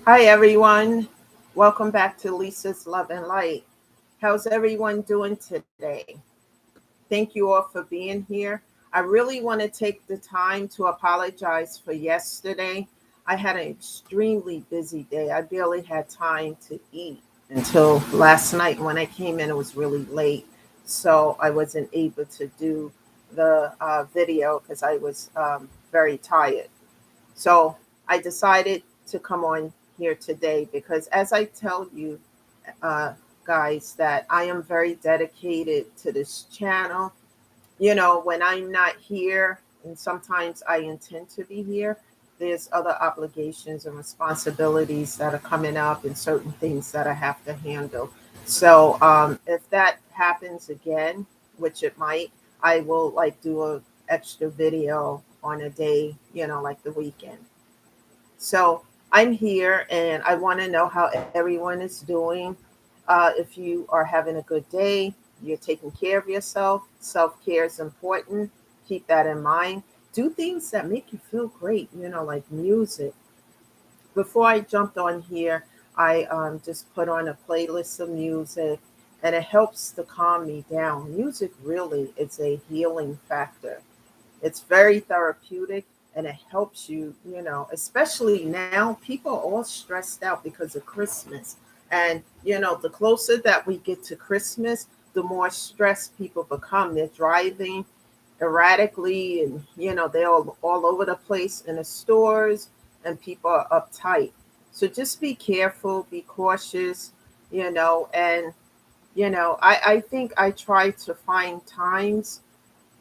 Hi, everyone. Welcome back to Lisa's Love and Light. How's everyone doing today? Thank you all for being here. I really want to take the time to apologize for yesterday. I had an extremely busy day. I barely had time to eat until last night. When I came in, it was really late. So I wasn't able to do the video because I was very tired. So I decided to come on here today because, as I tell you, uh, guys, that I am very dedicated to this channel. When I'm not here, and sometimes I intend to be here, there's other obligations and responsibilities that are coming up and certain things that I have to handle. So if that happens again, which it might, I will like do a extra video on a day, like the weekend. So I'm here and I want to know how everyone is doing. If you are having a good day, you're taking care of yourself. Self care is important. Keep that in mind. Do things that make you feel great, like music. Before I jumped on here, I just put on a playlist of music and it helps to calm me down. Music really is a healing factor. It's very therapeutic and it helps you, especially now. People are all stressed out because of Christmas. And, the closer that we get to Christmas, the more stressed people become. They're driving erratically and, they're all over the place in the stores and people are uptight. So just be careful, be cautious, and, I think I try to find times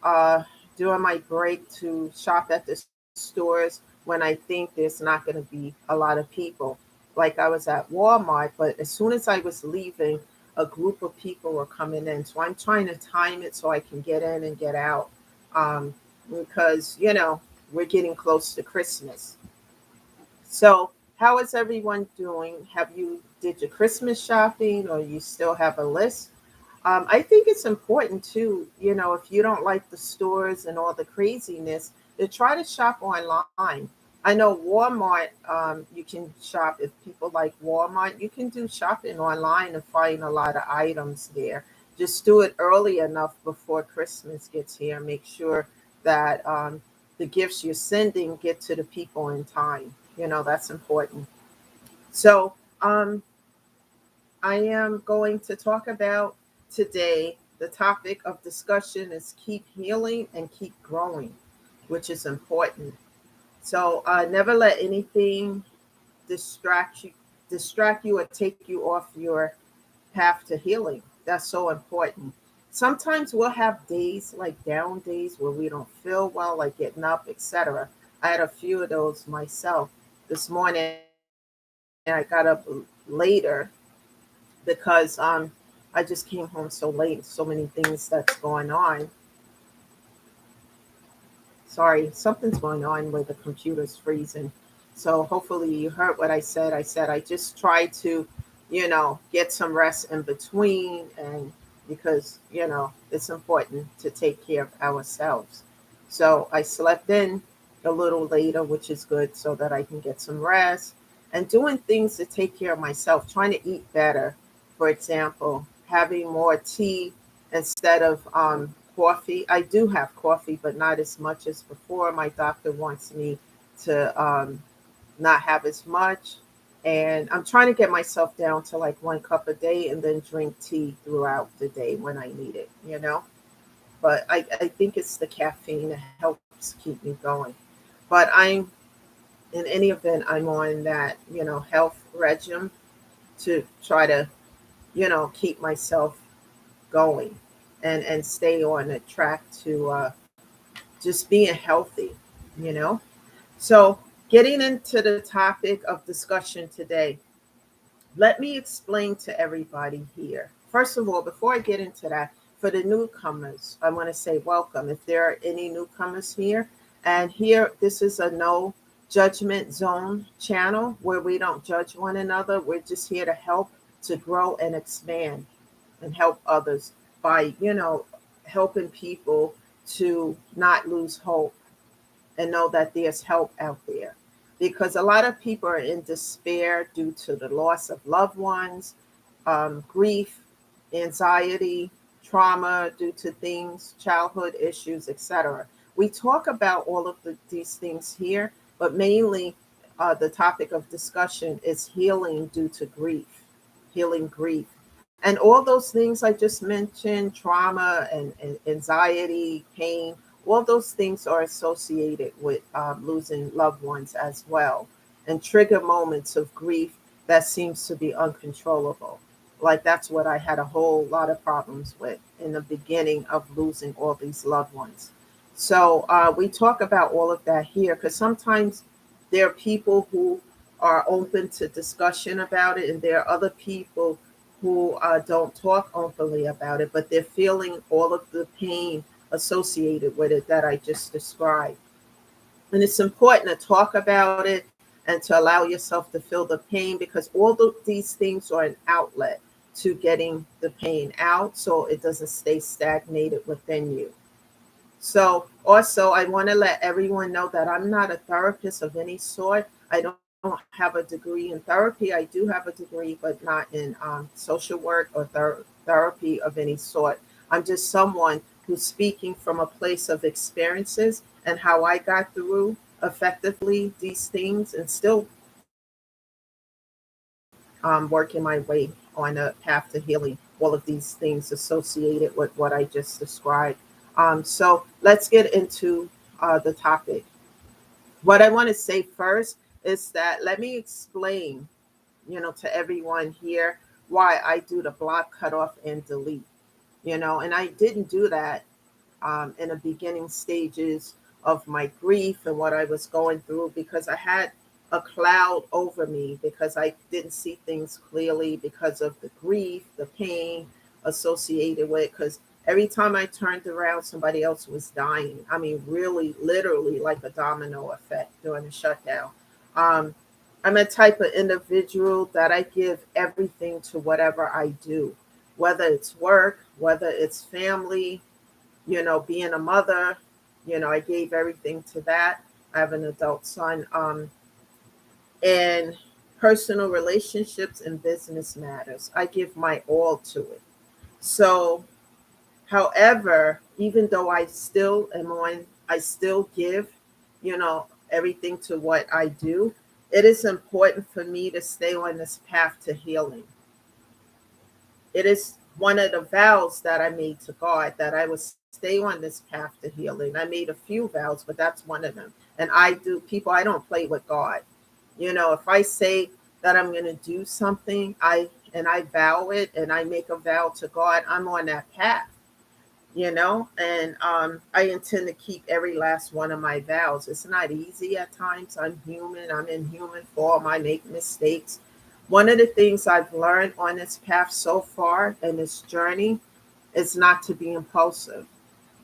uh, during my break to shop at the stores when I think there's not going to be a lot of people. Like I was at Walmart, but as soon as I was leaving, a group of people were coming in. So I'm trying to time it so I can get in and get out because, we're getting close to Christmas. So, how is everyone doing? Have you did your Christmas shopping or you still have a list? I think it's important too, if you don't like the stores and all the craziness, to try to shop online. I know Walmart, you can shop, if people like Walmart, you can do shopping online and find a lot of items there. Just do it early enough before Christmas gets here. Make sure that the gifts you're sending get to the people in time. That's important. So, I am going to talk about today. The topic of discussion is keep healing and keep growing, which is important. So never let anything distract you, or take you off your path to healing. That's so important. Sometimes we'll have days like down days where we don't feel well, like getting up, etc. I had a few of those myself. This morning I got up later because I just came home so late, so many things that's going on. Sorry, something's going on where the computer's freezing. So hopefully you heard what I said. I said I just try to, get some rest in between, and because, it's important to take care of ourselves. So I slept in a little later, which is good so that I can get some rest and doing things to take care of myself, trying to eat better. For example, having more tea instead of coffee. I do have coffee, but not as much as before. My doctor wants me to not have as much. And I'm trying to get myself down to like 1 cup a day and then drink tea throughout the day when I need it. But I think it's the caffeine that helps keep me going. But in any event, I'm on that, health regime to try to, keep myself going and stay on a track to just being healthy, you know. So, getting into the topic of discussion today, let me explain to everybody here. First of all, before I get into that, for the newcomers, I want to say welcome. If there are any newcomers here, and here, this is a no judgment zone channel where we don't judge one another. We're just here to help, to grow and expand and help others by, helping people to not lose hope and know that there's help out there. because a lot of people are in despair due to the loss of loved ones, grief, anxiety, trauma due to things, childhood issues, etc. We talk about all of these things here, but mainly the topic of discussion is healing due to grief, healing grief. And all those things I just mentioned, trauma and anxiety, pain, all those things are associated with losing loved ones as well, and trigger moments of grief that seems to be uncontrollable. Like that's what I had a whole lot of problems with in the beginning of losing all these loved ones. So we talk about all of that here because sometimes there are people who are open to discussion about it, and there are other people who don't talk openly about it, but they're feeling all of the pain associated with it that I just described. And it's important to talk about it and to allow yourself to feel the pain because all these things are an outlet to getting the pain out so it doesn't stay stagnated within you. So, also, I want to let everyone know that I'm not a therapist of any sort. I don't have a degree in therapy. I do have a degree, but not in social work or therapy of any sort. I'm just someone who's speaking from a place of experiences and how I got through effectively these things and still working my way on a path to healing all of these things associated with what I just described. So let's get into the topic. What I want to say first is that let me explain, to everyone here why I do the block, cutoff, and delete. And I didn't do that in the beginning stages of my grief and what I was going through because I had a cloud over me because I didn't see things clearly because of the grief, the pain associated with it. Because every time I turned around, somebody else was dying. I mean, really, literally, like a domino effect during the shutdown. Um, I'm a type of individual that I give everything to whatever I do, whether it's work, whether it's family, being a mother, I gave everything to that. I have an adult son. And personal relationships and business matters. I give my all to it. So, however, even though I still give, everything to what I do, it is important for me to stay on this path to healing. It is one of the vows that I made to God that I would stay on this path to healing. I made a few vows, but that's one of them. And I don't play with God. If I say that I'm going to do something, I vow it and I make a vow to God, I'm on that path, and I intend to keep every last one of my vows. It's not easy at times. I'm human. I'm in human form. I make mistakes. One of the things I've learned on this path so far in this journey is not to be impulsive,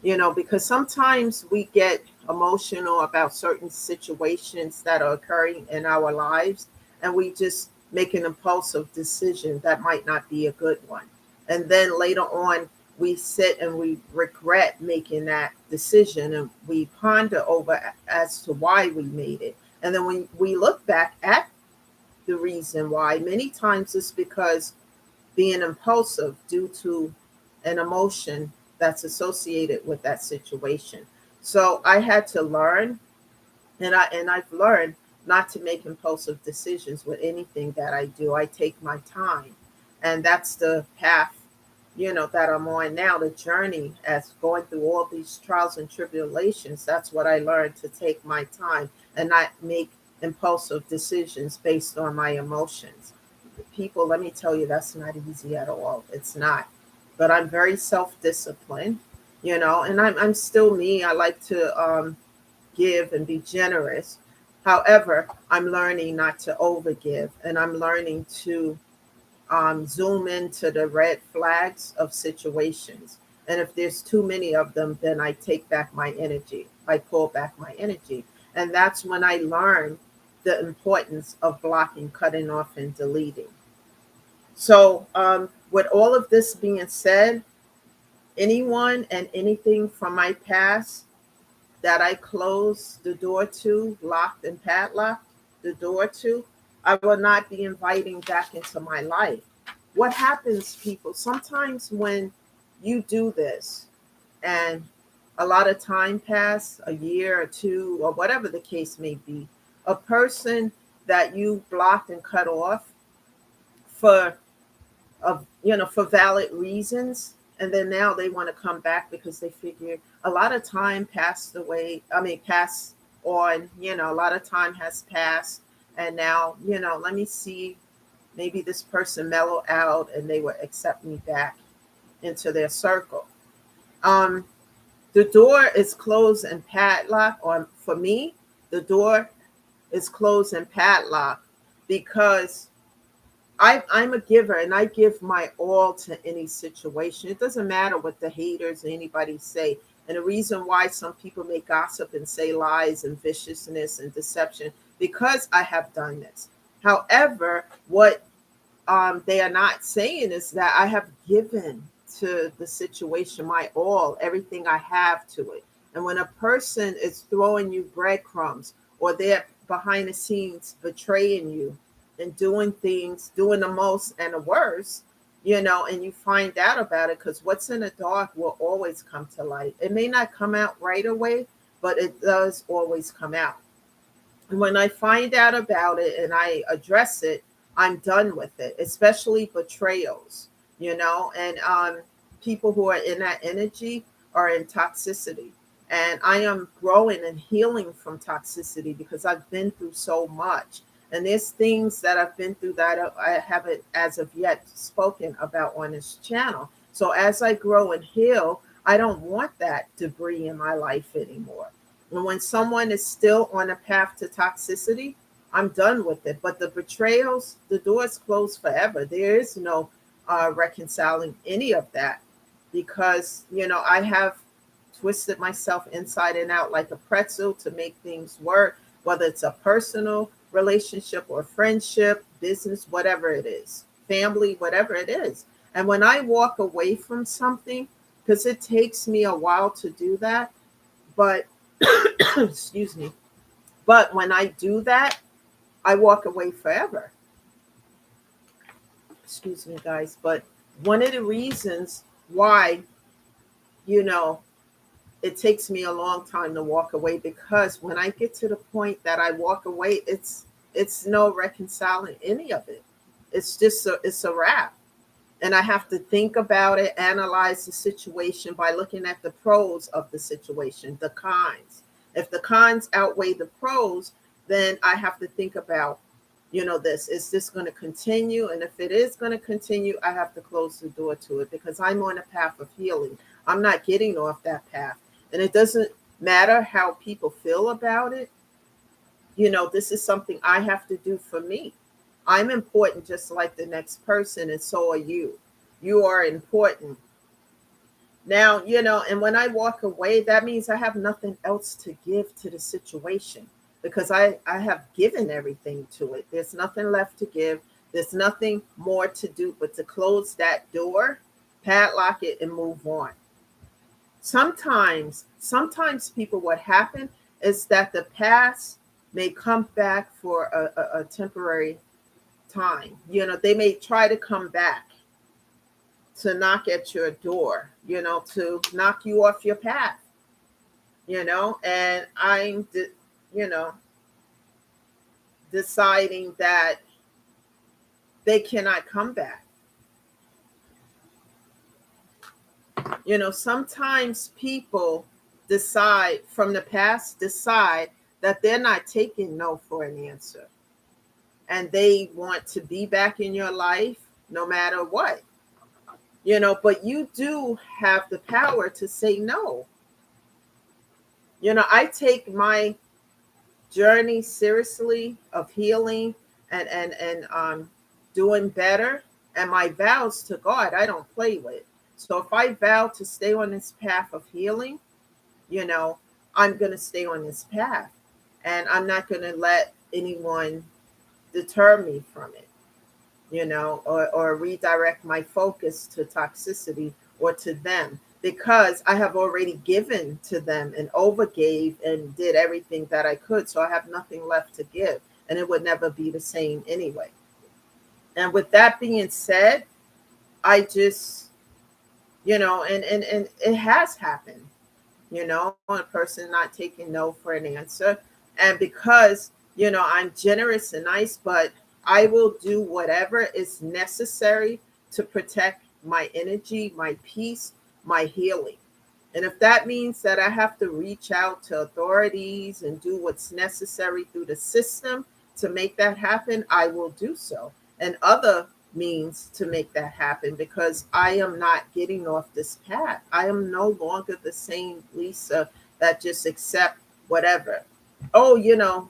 because sometimes we get emotional about certain situations that are occurring in our lives, and we just make an impulsive decision that might not be a good one. And then later on, we sit and we regret making that decision and we ponder over as to why we made it. And then when we look back at the reason why, many times it's because being impulsive due to an emotion that's associated with that situation. So I had to learn, and I've learned not to make impulsive decisions with anything that I do. I take my time, and that's the path, that I'm on now. The journey as going through all these trials and tribulations. That's what I learned, to take my time and not make impulsive decisions based on my emotions. People, let me tell you, that's not easy at all. It's not. But I'm very self disciplined, and I'm still me. I like to give and be generous. However, I'm learning not to overgive, and I'm learning to zoom into the red flags of situations. And if there's too many of them, then I take back my energy. I pull back my energy. And that's when I learn the importance of blocking, cutting off, and deleting. So, with all of this being said, anyone and anything from my past that I closed the door to, locked and padlocked, the door to, I will not be inviting back into my life. What happens, people, sometimes when you do this and a lot of time pass, a year or two, or whatever the case may be, a person that you blocked and cut off for for valid reasons, and then now they want to come back because they figure a lot of time passed away. I mean, passed on. A lot of time has passed, and now let me see, maybe this person mellow out and they will accept me back into their circle. Um, the door is closed and padlocked, or for me, the door is closed and padlocked because I'm a giver and I give my all to any situation. It doesn't matter what the haters or anybody say. And the reason why some people may gossip and say lies and viciousness and deception, because I have done this. However, what they are not saying is that I have given to the situation my all, everything I have to it. And when a person is throwing you breadcrumbs, or they're behind the scenes betraying you and doing things, doing the most and the worst, and you find out about it, because what's in the dark will always come to light. It may not come out right away, but it does always come out. And when I find out about it and I address it, I'm done with it, especially betrayals, and people who are in that energy are in toxicity. And I am growing and healing from toxicity because I've been through so much. And there's things that I've been through that I haven't as of yet spoken about on this channel. So as I grow and heal, I don't want that debris in my life anymore. And when someone is still on a path to toxicity, I'm done with it. But the betrayals, the door's closed forever. There is no reconciling any of that, because, I have twisted myself inside and out like a pretzel to make things work, whether it's a personal relationship or friendship, business, whatever it is, family, whatever it is. And when I walk away from something, because it takes me a while to do that, but excuse me, but when I do that, I walk away forever. Excuse me, guys. But one of the reasons why, you know, it takes me a long time to walk away, because when I get to the point that I walk away, it's no reconciling any of it. It's just it's a wrap. And I have to think about it, analyze the situation by looking at the pros of the situation, the cons. If the cons outweigh the pros, then I have to think about, this. Is this going to continue? And if it is going to continue, I have to close the door to it, because I'm on a path of healing. I'm not getting off that path. And it doesn't matter how people feel about it. This is something I have to do for me. I'm important just like the next person, and so are you. You are important. Now, and when I walk away, that means I have nothing else to give to the situation, because I have given everything to it. There's nothing left to give. There's nothing more to do but to close that door, padlock it, and move on. Sometimes people, what happen is that the past may come back for a temporary time. They may try to come back to knock at your door, to knock you off your path, and I'm, deciding that they cannot come back. Sometimes people from the past decide that they're not taking no for an answer, and they want to be back in your life no matter what. But you do have the power to say no. I take my journey seriously of healing and doing better, and my vows to God I don't play with. So if I vow to stay on this path of healing, I'm going to stay on this path, and I'm not going to let anyone deter me from it, or redirect my focus to toxicity or to them, because I have already given to them and overgave and did everything that I could. So I have nothing left to give. and it would never be the same anyway. And with that being said, I just, and it has happened, a person not taking no for an answer. And because, I'm generous and nice, but I will do whatever is necessary to protect my energy, my peace, my healing. And if that means that I have to reach out to authorities and do what's necessary through the system to make that happen, I will do so. And other means to make that happen, because I am not getting off this path. I am no longer the same Lisa that just accept whatever. Oh,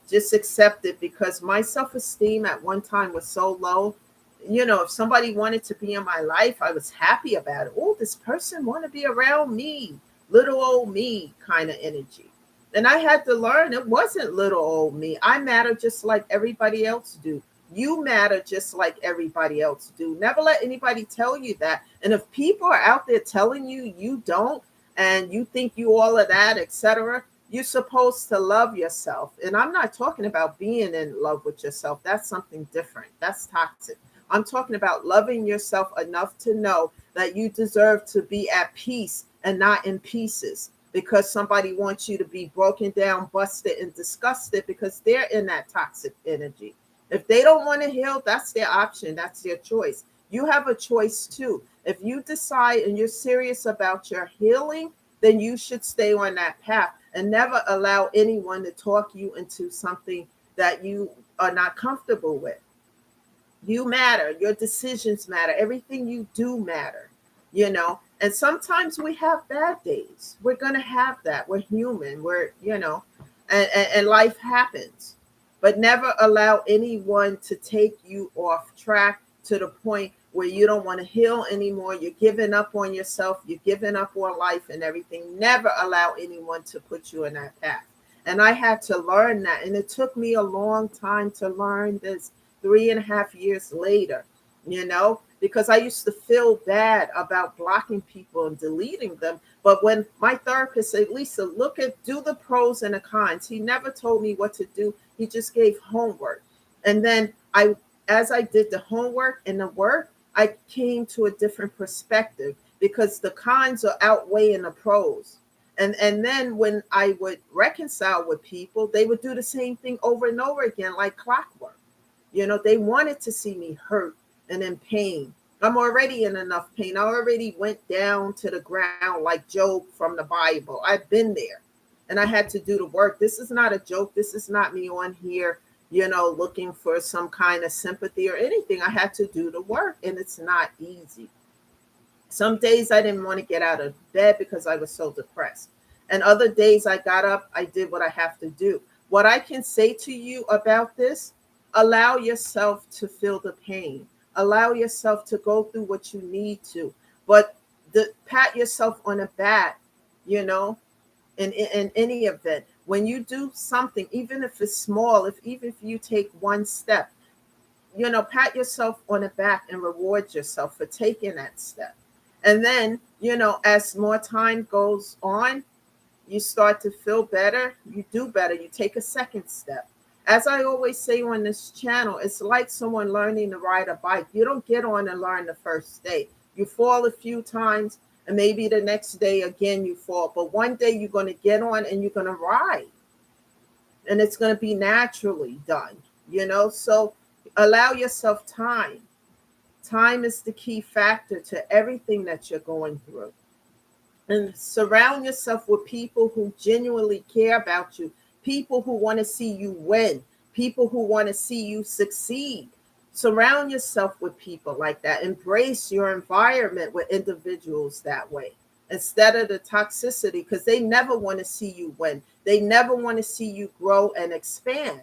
just accept it, because my self-esteem at one time was so low. If somebody wanted to be in my life, I was happy about it. Oh, this person want to be around me, little old me kind of energy. And I had to learn it wasn't little old me. I matter just like everybody else do. You matter just like everybody else do. Never let anybody tell you that. And if people are out there telling you you don't, and you think you all of that, etc., you're supposed to love yourself. And I'm not talking about being in love with yourself. That's something different. That's toxic. I'm talking about loving yourself enough to know that you deserve to be at peace and not in pieces, because somebody wants you to be broken down, busted, and disgusted because they're in that toxic energy. If they don't want to heal, that's their option. That's their choice. You have a choice too. If you decide and you're serious about your healing, then you should stay on that path and never allow anyone to talk you into something that you are not comfortable with. You matter. Your decisions matter. Everything you do matter. And sometimes we have bad days. We're going to have that. We're human. And life happens. But never allow anyone to take you off track to the point where you don't want to heal anymore. You're giving up on yourself. You're giving up on life and everything. Never allow anyone to put you in that path. And I had to learn that. And it took me a long time to learn this, 3.5 years later, because I used to feel bad about blocking people and deleting them. But when my therapist said, Lisa, do the pros and the cons, he never told me what to do. He just gave homework. And then as I did the homework and the work, I came to a different perspective, because the cons are outweighing the pros. And then when I would reconcile with people, they would do the same thing over and over again, like clockwork. They wanted to see me hurt and in pain. I'm already in enough pain. I already went down to the ground like Job from the Bible. I've been there, and I had to do the work. This is not a joke. This is not me on here, looking for some kind of sympathy or anything. I had to do the work, and it's not easy. Some days I didn't want to get out of bed because I was so depressed. And other days I got up, I did what I have to do. What I can say to you about this, allow yourself to feel the pain. Allow yourself to go through what you need to. But pat yourself on the back, in any event. When you do something, even if it's small, even if you take one step, pat yourself on the back and reward yourself for taking that step. And then, as more time goes on, you start to feel better. You do better. You take a second step. As I always say on this channel, it's like someone learning to ride a bike. You don't get on and learn the first day. You fall a few times, and maybe the next day again you fall. But one day you're going to get on and you're going to ride. And it's going to be naturally done, So allow yourself time. Time is the key factor to everything that you're going through. And surround yourself with people who genuinely care about you, people who want to see you win, people who want to see you succeed. Surround yourself with people like that. Embrace your environment with individuals that way, instead of the toxicity, because they never want to see you win. They never want to see you grow and expand.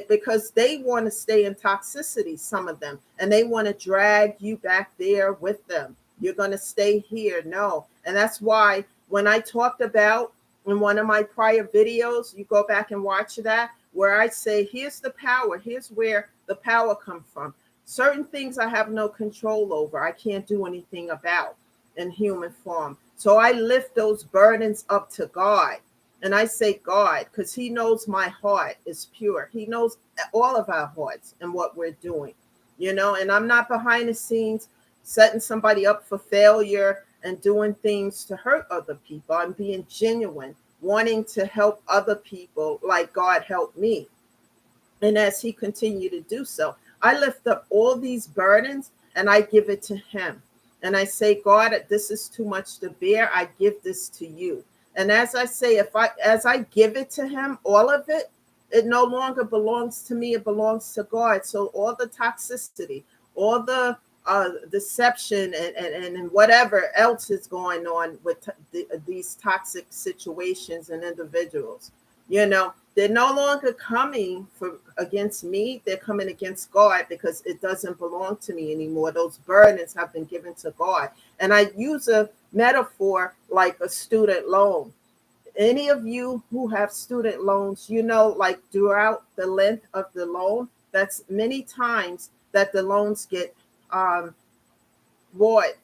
Because they want to stay in toxicity, some of them, and they want to drag you back there with them. You're going to stay here. No. And that's why when I talked about in one of my prior videos, you go back and watch that, where I say, here's the power. Here's where the power comes from. Certain things I have no control over. I can't do anything about in human form. So I lift those burdens up to God. And I say God, because he knows my heart is pure. He knows all of our hearts and what we're doing, and I'm not behind the scenes setting somebody up for failure and doing things to hurt other people. I'm being genuine, wanting to help other people like God helped me. And as he continued to do so, I lift up all these burdens and I give it to him. And I say, God, this is too much to bear. I give this to you. And as I say, as I give it to him, all of it, it no longer belongs to me. It belongs to God. So all the toxicity, all the deception and whatever else is going on with these toxic situations and individuals, they're no longer coming against me. They're coming against God because it doesn't belong to me anymore. Those burdens have been given to God. And I use a metaphor like a student loan. Any of you who have student loans, like throughout the length of the loan, that's many times that the loans get bought,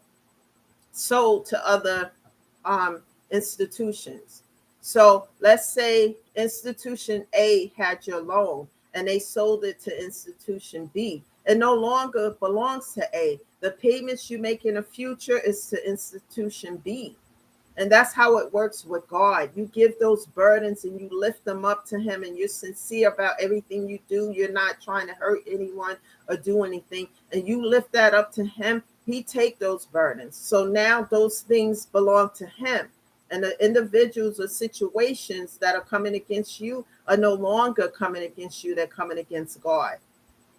sold to other institutions. So let's say institution A had your loan and they sold it to institution B. It no longer belongs to A. The payments you make in the future is to institution B. And that's how it works with God. You give those burdens and you lift them up to him, and you're sincere about everything you do. You're not trying to hurt anyone or do anything. And you lift that up to him. He take those burdens. So now those things belong to him. And the individuals or situations that are coming against you are no longer coming against you. They're coming against God.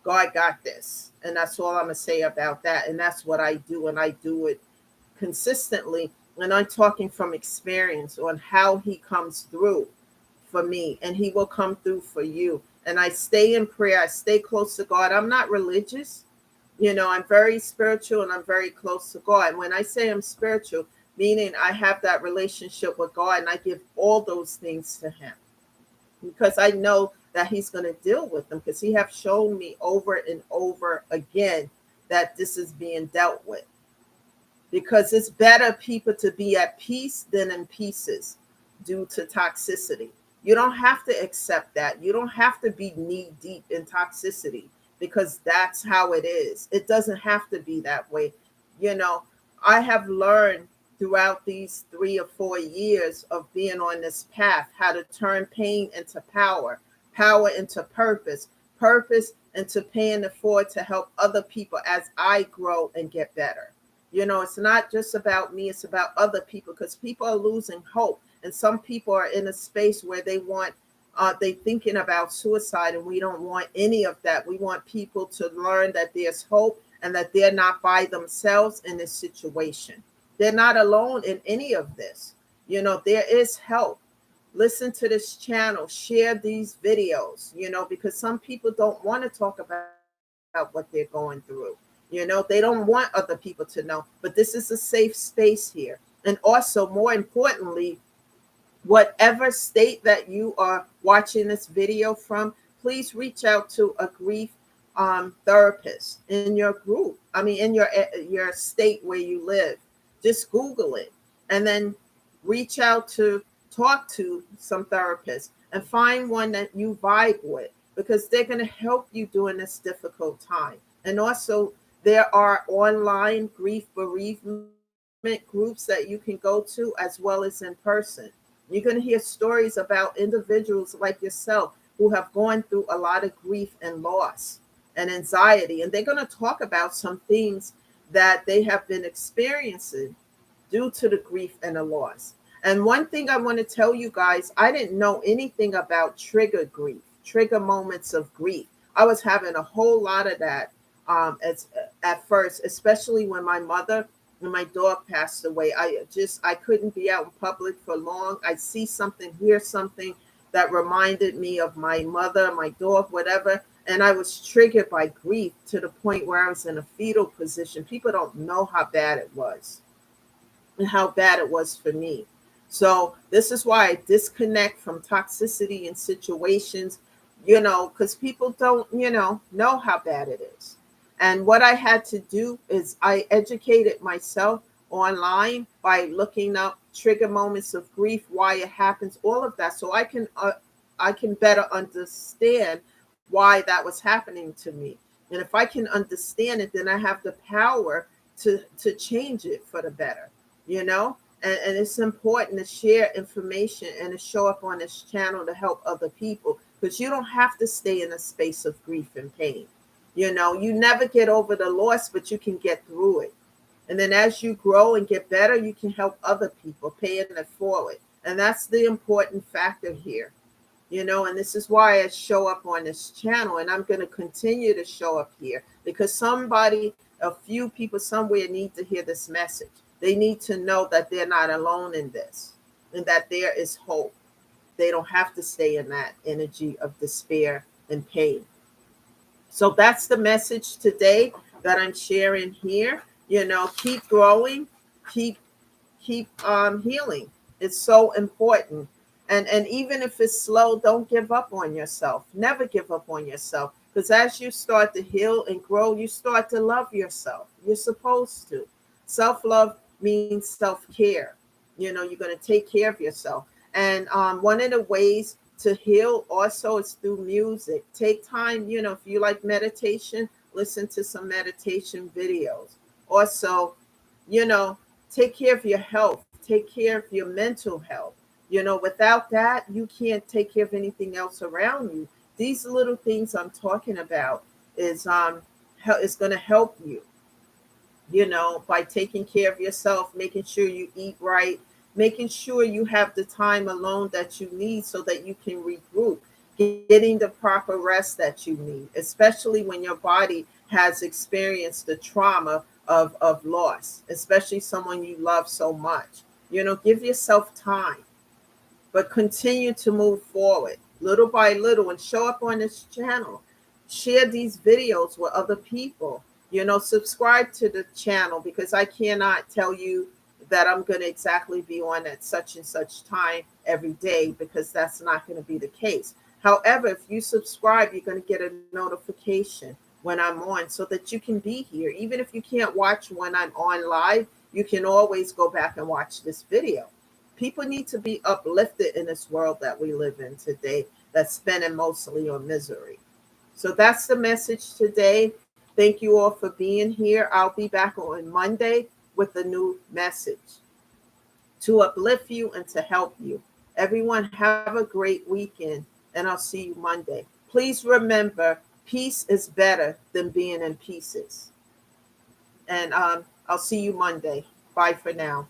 God got this. And that's all I'm going to say about that. And that's what I do. And I do it consistently. And I'm talking from experience on how he comes through for me, and he will come through for you. And I stay in prayer. I stay close to God. I'm not religious. I'm very spiritual and I'm very close to God. When I say I'm spiritual, meaning I have that relationship with God and I give all those things to him because I know that he's going to deal with them, because he have shown me over and over again that this is being dealt with. Because it's better people to be at peace than in pieces due to toxicity. You don't have to accept that. You don't have to be knee deep in toxicity because that's how it is. It doesn't have to be that way. I have learned throughout these 3 or 4 years of being on this path how to turn pain into power, power into purpose, purpose into paying it forward to help other people as I grow and get better. It's not just about me, it's about other people, because people are losing hope. And some people are in a space where they thinking about suicide, and we don't want any of that. We want people to learn that there's hope and that they're not by themselves in this situation. They're not alone in any of this. There is help. Listen to this channel, share these videos, because some people don't want to talk about what they're going through. They don't want other people to know, but this is a safe space here. And also, more importantly, whatever state that you are watching this video from, please reach out to a grief therapist in your group. In your state where you live. Just Google it and then reach out to talk to some therapists and find one that you vibe with, because they're going to help you during this difficult time. And also, there are online grief bereavement groups that you can go to as well as in person. You're going to hear stories about individuals like yourself who have gone through a lot of grief and loss and anxiety. And they're going to talk about some things that they have been experiencing due to the grief and the loss. And one thing I want to tell you guys, I didn't know anything about trigger grief, trigger moments of grief. I was having a whole lot of that at first, especially when my mother and my dog passed away. I couldn't be out in public for long. I'd see something, hear something that reminded me of my mother, my dog, whatever. And I was triggered by grief to the point where I was in a fetal position. People don't know how bad it was and how bad it was for me. So this is why I disconnect from toxicity in situations, because people don't, know how bad it is. And what I had to do is I educated myself online by looking up trigger moments of grief, why it happens, all of that, so I can better understand why that was happening to me. And if I can understand it, then I have the power to change it for the better, you know? And it's important to share information and to show up on this channel to help other people, because you don't have to stay in a space of grief and pain. You know, you never get over the loss, but you can get through it. And then as you grow and get better, you can help other people, paying it forward. And that's the important factor here, you know, and this is why I show up on this channel, and I'm going to continue to show up here because somebody, a few people somewhere need to hear this message. They need to know that they're not alone in this and that there is hope. They don't have to stay in that energy of despair and pain. So that's the message today that I'm sharing here. You know, keep growing, keep healing. It's so important. And even if it's slow, don't give up on yourself. Never give up on yourself. Because as you start to heal and grow, you start to love yourself. You're supposed to. Self-love means self-care. You know, you're going to take care of yourself. And one of the ways to heal also is through music. Take time, you know, if you like meditation, listen to some meditation videos. Also, you know, take care of your health. Take care of your mental health. You know, without that, you can't take care of anything else around you. These little things I'm talking about is going to help you, you know, by taking care of yourself, making sure you eat right, making sure you have the time alone that you need so that you can regroup, getting the proper rest that you need, especially when your body has experienced the trauma of loss, especially someone you love so much. You know, give yourself time, but continue to move forward little by little and show up on this channel. Share these videos with other people. You know, subscribe to the channel because I cannot tell you that I'm going to exactly be on at such and such time every day because that's not going to be the case. However, if you subscribe, you're going to get a notification when I'm on so that you can be here. Even if you can't watch when I'm on live, you can always go back and watch this video. People need to be uplifted in this world that we live in today that's spending mostly on misery. So that's the message today. Thank you all for being here. I'll be back on Monday with a new message to uplift you and to help you. Everyone have a great weekend, and I'll see you Monday. Please remember, peace is better than being in pieces. And I'll see you Monday. Bye for now.